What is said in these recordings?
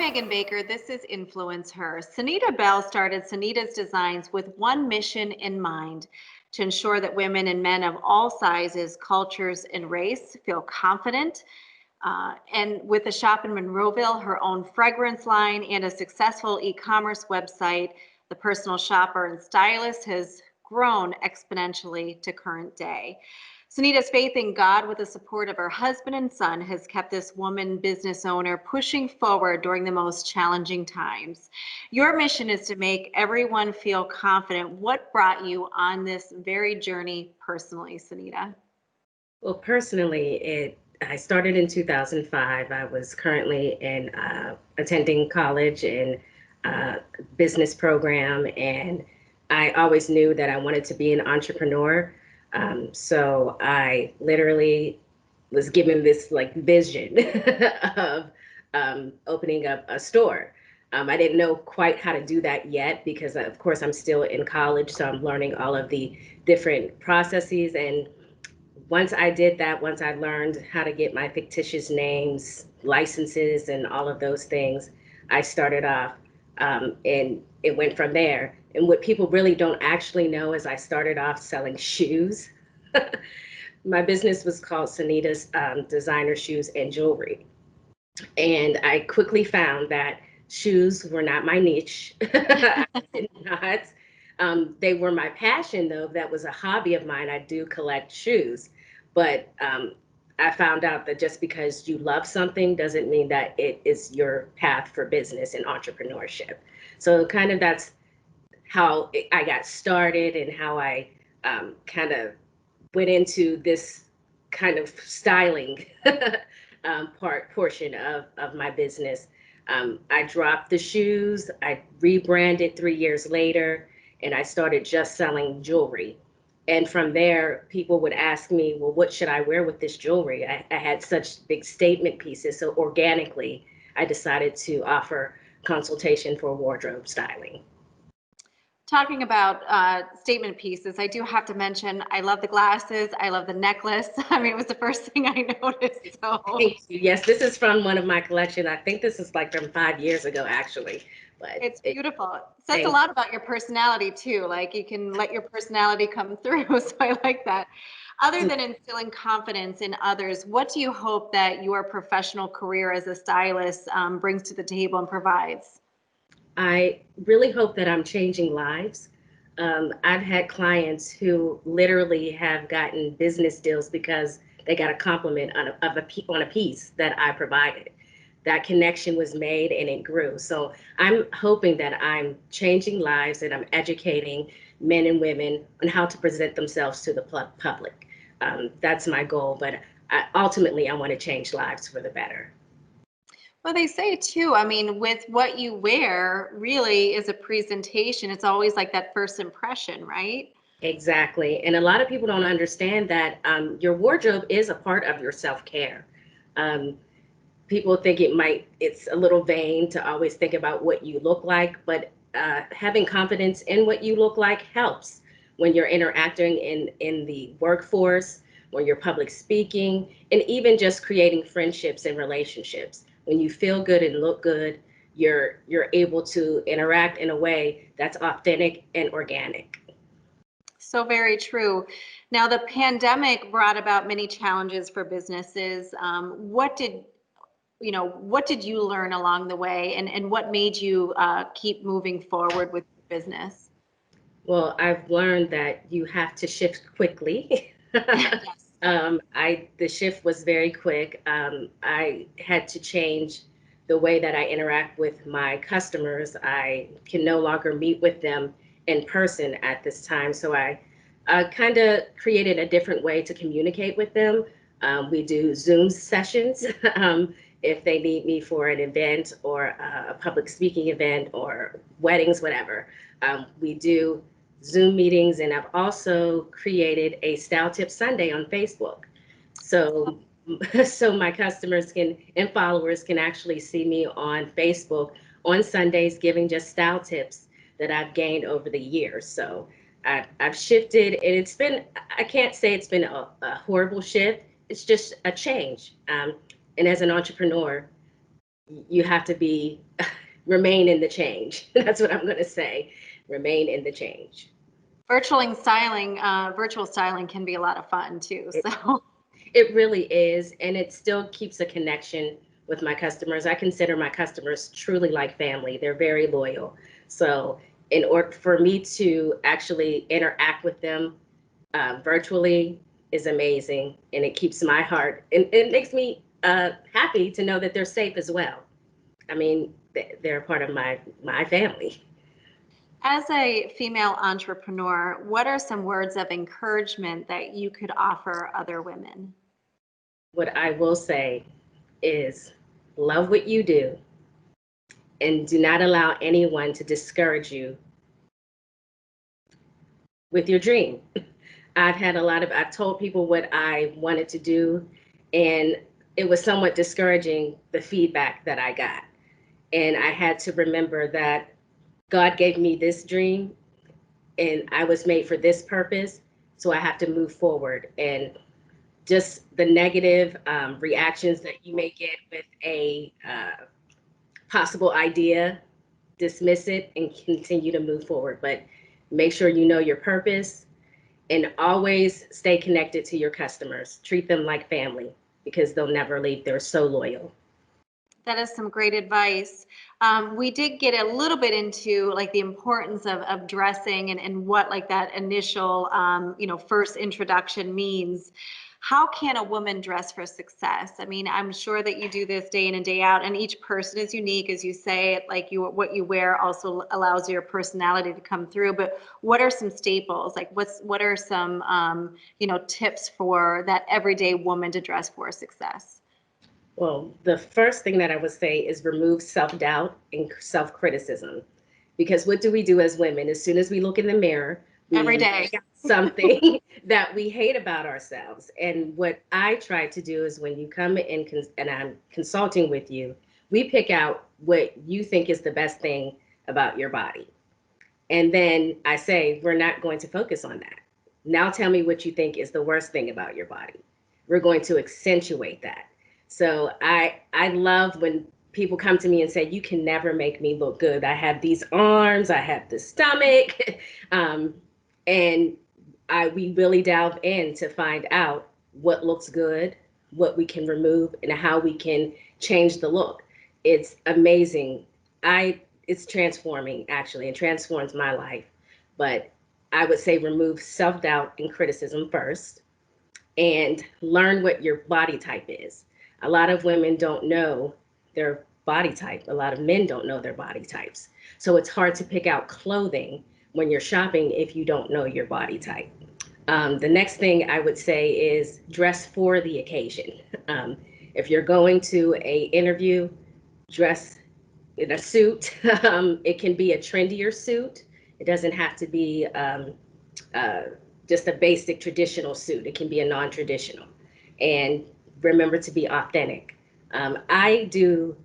Megan Baker. This is Influence Her. Sonita Bell started Sonita's Designs with one mission in mind: to ensure that women and men of all sizes, cultures, and race feel confident. And with a shop in Monroeville, her own fragrance line, and a successful e-commerce website, the personal shopper and stylist has grown exponentially to current day. Sunita's faith in God, with the support of her husband and son, has kept this woman business owner pushing forward during the most challenging times. Your mission is to make everyone feel confident. What brought you on this very journey personally, Sunita? Well, personally, I started in 2005. I was currently in attending college and business program, and I always knew that I wanted to be an entrepreneur. So I literally was given this like vision of opening up a store. I didn't know quite how to do that yet because, of course, I'm still in college, so I'm learning all of the different processes. And once I did that, once I learned how to get my fictitious names, licenses, and all of those things, I started off, and it went from there. And what people really don't actually know is I started off selling shoes. My business was called Sonita's Designer Shoes and Jewelry. And I quickly found that shoes were not my niche. I did not. They were my passion, though. That was a hobby of mine. I do collect shoes. But I found out that just because you love something doesn't mean that it is your path for business and entrepreneurship. So, kind of that's how I got started and how I kind of went into this kind of styling portion of my business. I dropped the shoes, I rebranded 3 years later, and I started just selling jewelry. And from there, people would ask me, well, what should I wear with this jewelry? I had such big statement pieces. So organically, I decided to offer consultation for wardrobe styling. Talking about statement pieces, I do have to mention I love the glasses. I love the necklace. I mean, it was the first thing I noticed. So Thank you. Yes, this is from one of my collection. I think this is like from 5 years ago, actually. But it's beautiful. It says a thank lot about your personality too. Like you can let your personality come through. So I like that. Other you. than instilling confidence in others, what do you hope that your professional career as a stylist brings to the table and provides? I really hope that I'm changing lives. I've had clients who literally have gotten business deals because they got a compliment on a piece that I provided. That connection was made and it grew. So I'm hoping that I'm changing lives and I'm educating men and women on how to present themselves to the public. That's my goal, but ultimately I want to change lives for the better. Well, they say too, I mean, with what you wear really is a presentation. It's always like that first impression, right? Exactly. And a lot of people don't understand that your wardrobe is a part of your self-care. Um, People think it's a little vain to always think about what you look like, but having confidence in what you look like helps when you're interacting in the workforce, when you're public speaking, and even just creating friendships and relationships. When you feel good and look good, you're able to interact in a way that's authentic and organic. So very true. Now, the pandemic brought about many challenges for businesses. What did you learn along the way, and what made you keep moving forward with your business? Well, I've learned that you have to shift quickly. Yes. The shift was very quick. I had to change the way that I interact with my customers. I can no longer meet with them in person at this time, so I kind of created a different way to communicate with them. We do Zoom sessions if they need me for an event or a public speaking event or weddings, whatever. We do Zoom meetings, and I've also created a Style Tip Sunday on Facebook. So, so my customers can and followers can actually see me on Facebook on Sundays giving just style tips that I've gained over the years. So I've shifted, and I can't say it's been a horrible shift. It's just a change. And as an entrepreneur, you have to be remain in the change. That's what I'm going to say. Remain in the change. Virtual styling can be a lot of fun too. It, So it really is, and it still keeps a connection with my customers. I consider my customers truly like family. They're very loyal. So in order for me to actually interact with them virtually is amazing, and it keeps my heart, and it makes me happy to know that they're safe as well. I mean, they're a part of my family. as a female entrepreneur, what are some words of encouragement that you could offer other women? What I will say is love what you do and do not allow anyone to discourage you with your dream. I've told people what I wanted to do, and it was somewhat discouraging, the feedback that I got. And I had to remember that God gave me this dream and I was made for this purpose. So I have to move forward. And just the negative reactions that you may get with a possible idea, dismiss it and continue to move forward. But make sure you know your purpose and always stay connected to your customers. Treat them like family because they'll never leave. They're so loyal. That is some great advice. We did get a little bit into like the importance of dressing and what like that initial, first introduction means. How can a woman dress for success? I mean, I'm sure that you do this day in and day out, and each person is unique, as you say. Like what you wear also allows your personality to come through. But what are some staples? Like what are some tips for that everyday woman to dress for success? Well, the first thing that I would say is remove self doubt and self criticism. Because what do we do as women? As soon as we look in the mirror, Every we day. pick out something that we hate about ourselves. And what I try to do is when you come in and I'm consulting with you, we pick out what you think is the best thing about your body. And then I say, we're not going to focus on that. Now tell me what you think is the worst thing about your body. We're going to accentuate that. So I love when people come to me and say, you can never make me look good. I have these arms, I have the stomach. um, and we really delve in to find out what looks good, what we can remove, and how we can change the look. It's amazing. It's transforming actually. It transforms my life. But I would say remove self-doubt and criticism first and learn what your body type is. A lot of women don't know their body type. A lot of men don't know their body types. So it's hard to pick out clothing when you're shopping if you don't know your body type. The next thing I would say is dress for the occasion. If you're going to a interview, dress in a suit. It can be a trendier suit. It doesn't have to be uh, just a basic traditional suit. It can be a non-traditional. And remember to be authentic. I do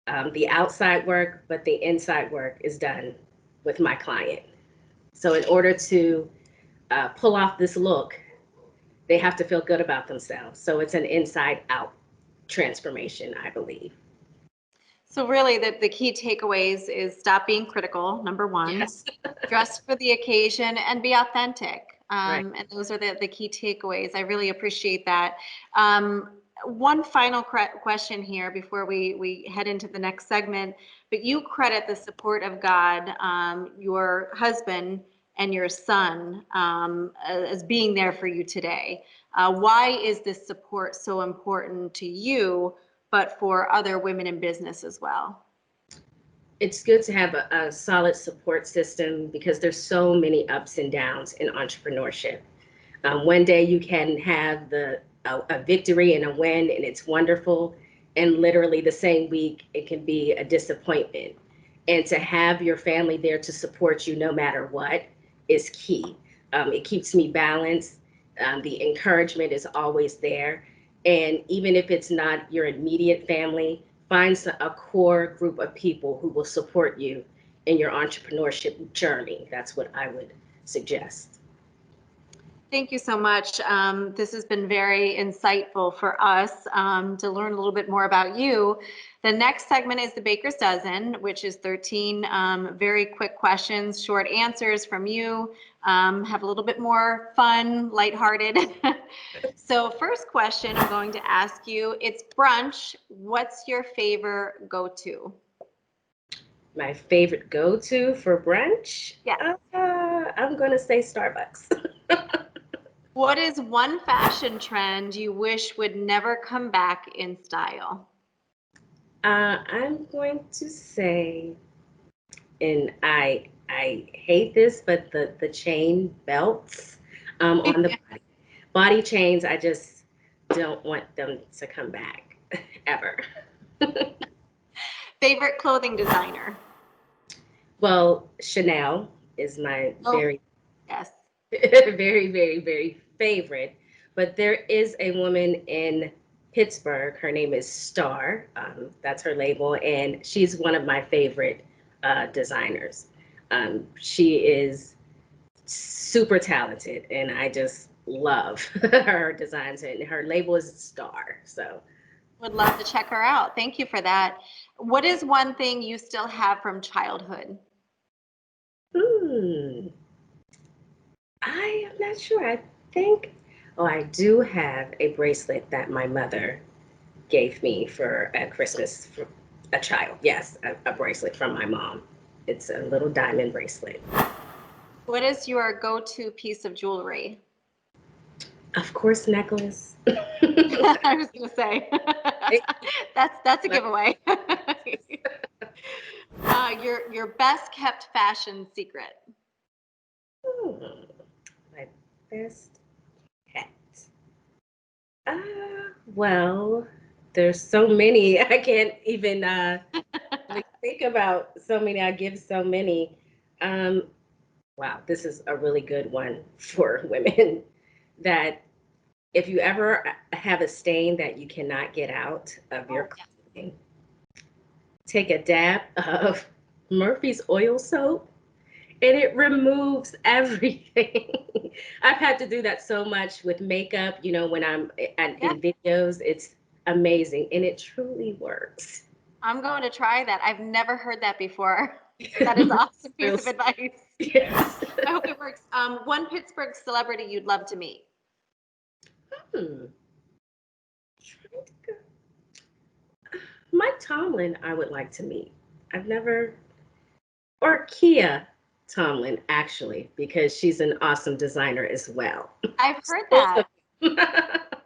the outside work, but the inside work is done with my client. So in order to pull off this look, they have to feel good about themselves. So it's an inside out transformation, I believe. So really the key takeaways is stop being critical, number one, Yes. dress for the occasion and be authentic. Right. And those are the key takeaways. I really appreciate that. One final question here before we head into the next segment, but you credit the support of God, your husband and your son as being there for you today. Why is this support so important to you, but for other women in business as well? It's good to have a solid support system because there's so many ups and downs in entrepreneurship. One day you can have a victory and a win, and it's wonderful. And literally the same week, it can be a disappointment. And to have your family there to support you no matter what is key. It keeps me balanced. The encouragement is always there. And even if it's not your immediate family, find a core group of people who will support you in your entrepreneurship journey. That's what I would suggest. Thank you so much. This has been very insightful for us to learn a little bit more about you. The next segment is the Baker's Dozen, which is 13 very quick questions, short answers from you. Have a little bit more fun, lighthearted. So first question I'm going to ask you, it's brunch. What's your favorite go-to? My favorite go-to for brunch? Yes. I'm going to say Starbucks. What is one fashion trend you wish would never come back in style? I'm going to say, and I hate this, but the chain belts on the body chains, I just don't want them to come back ever. Favorite clothing designer? Well, Chanel is my Oh, very, yes. very, very, very favorite. But there is a woman in Pittsburgh. Her name is Star. That's her label, and she's one of my favorite designers. She is super talented, and I just love her designs. And her label is Star. So, Would love to check her out. Thank you for that. What is one thing you still have from childhood? hmm, I am not sure. I think, oh, I do have a bracelet that my mother gave me for a Christmas for a child. Yes, a bracelet from my mom. It's a little diamond bracelet. What is your go-to piece of jewelry? Of course, necklace. I was going to say that's a giveaway. Your best kept fashion secret. Hmm, my best pet. Well, there's so many. I can't even really think about so many. I give so many. Um, wow, this is a really good one for women that if you ever have a stain that you cannot get out of your Oh, yes. clothing, take a dab of Murphy's oil soap and it removes everything. I've had to do that so much with makeup, when I'm Yeah, in videos, it's amazing and it truly works. I'm going to try that. I've never heard that before. That is awesome piece Oil of soap, advice. yes. I hope it works. One Pittsburgh celebrity you'd love to meet. Hmm. Trying to go- Mike Tomlin, I would like to meet. I've never, or Kia Tomlin, actually, because she's an awesome designer as well. I've heard Both that. of them.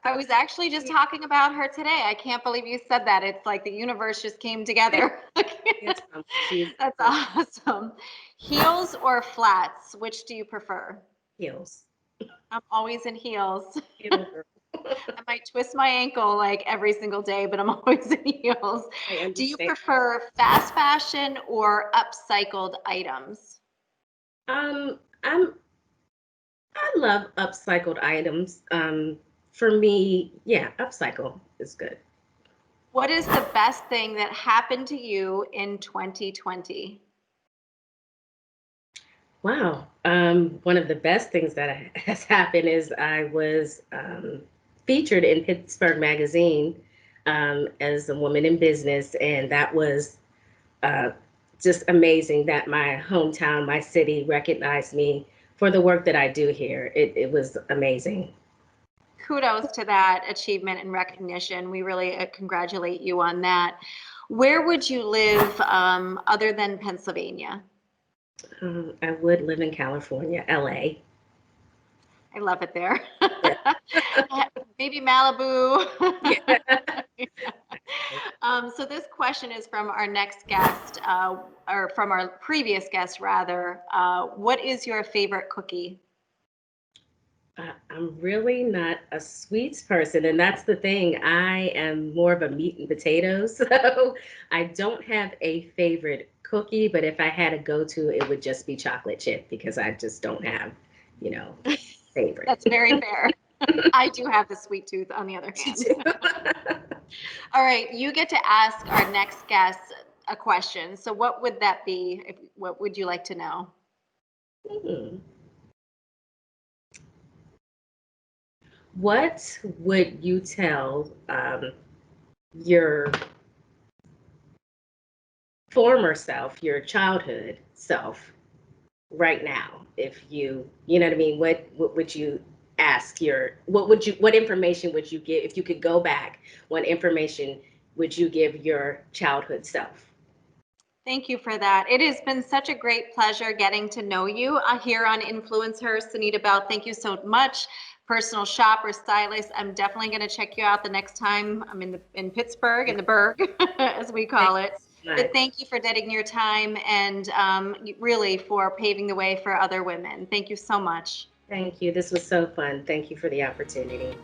I was actually just talking about her today. I can't believe you said that. It's like the universe just came together. Yes, she's That's awesome. Heels or flats? Which do you prefer? heels. I'm always in heels. Heel girl. I might twist my ankle like every single day, but I'm always in heels. I Do you understand. prefer fast fashion or upcycled items? I love upcycled items. For me, yeah, upcycle is good. What is the best thing that happened to you in 2020? Wow. One of the best things that has happened is I was featured in Pittsburgh Magazine as a woman in business, and that was uh, just amazing that my hometown, my city recognized me for the work that I do here. It was amazing. Kudos to that achievement and recognition. We really congratulate you on that. Where would you live other than Pennsylvania? I would live in California, LA. I love it there. Yeah. Maybe Malibu. Yeah. So this question is from our next guest, or from our previous guest, rather. What is your favorite cookie? I'm really not a sweets person, and that's the thing. I am more of a meat and potatoes, so I don't have a favorite cookie, but if I had a go-to, it would just be chocolate chip because I just don't have, you know, favorite. That's very fair. I do have the sweet tooth, on the other You hand. too. All right, you get to ask our next guest a question. So what would that be? What would you like to know? Hmm. What would you tell your former self, your childhood self, right now? If you know what I mean, what would you ask your, what information would you give if you could go back? What information would you give your childhood self? Thank you for that. It has been such a great pleasure getting to know you here on Influence Her. Sonita Bell, thank you so much. Personal shopper, stylist. I'm definitely going to check you out the next time I'm in Pittsburgh, in the Burgh, as we Thank call you it. so But much. thank you for dedicating your time and really for paving the way for other women. Thank you so much. Thank you. This was so fun. Thank you for the opportunity.